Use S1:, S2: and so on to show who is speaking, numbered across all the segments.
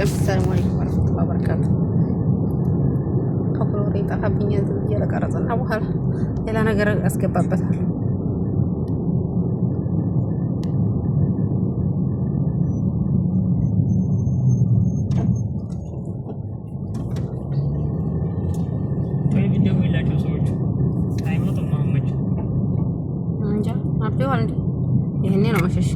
S1: የለም። ሰላም አለይኩም ወራህመቱላሂ ወበረካቱ። አብሮሬ ጠፋብኛል ብዬ ለቀረጽና በኋላ ሌላ ነገር አስገባበታል። እንጃ አብዴዋል እንዴ ይሄኔ ነው መሸሽ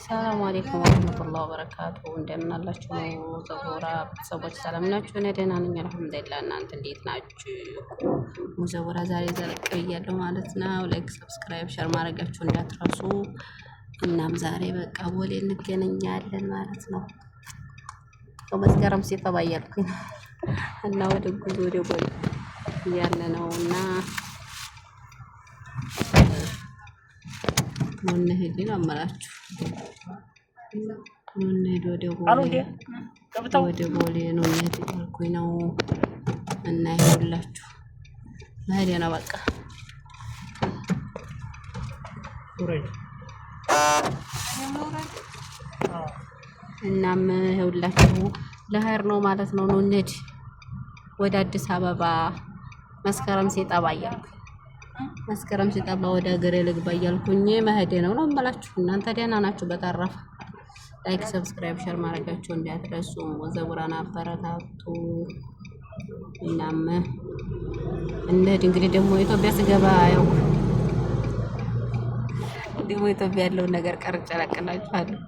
S1: ሰላም አለይኩም ወራህመቱላሂ ወበረካቱ። እንደምን አላችሁ ሙዘወራ ቤተሰቦች? ሰላም ናችሁ? እኔ ደህና ነኝ አልሐምዱሊላህ። እናንተ እንዴት ናችሁ? ሙዘወራ ዛሬ ዘለቅ ብያለሁ ማለት ነው። ላይክ፣ ሰብስክራይብ፣ ሼር ማድረጋችሁ እንዳትረሱ። እናም ዛሬ በቃ ቦሌ እንገናኛለን ማለት ነው። መስከረም ሲጠባ እያልኩኝ እና ወደ ጉዞ ወደ ቦሌ እያለ ነው እና ምን ሄድ ነው አመላችሁ ምን ሄድ ወደ ቦሌ ነው እያልኩኝ ነው እና ይኸውላችሁ መሄድ ነው በቃ እናም ይኸውላችሁ ለሀይር ነው ማለት ነው። ነው እንሂድ ወደ አዲስ አበባ መስከረም ሲጠባ እያልኩኝ መስከረም ሲጠባ ወደ ሀገሬ ልግባ እያልኩኝ መሄዴ ነው እምላችሁ። እናንተ ደህና ናችሁ? በተረፈ ላይክ፣ ሰብስክራይብ፣ ሼር ማድረጋችሁ እንዳትረሱ። ሙዘወራን አበረታቱ። እናም እንሂድ እንግዲህ ደግሞ ኢትዮጵያ ስገባ ያው ደግሞ ኢትዮጵያ ያለውን ነገር ቀርጬ እለቅላችኋለሁ።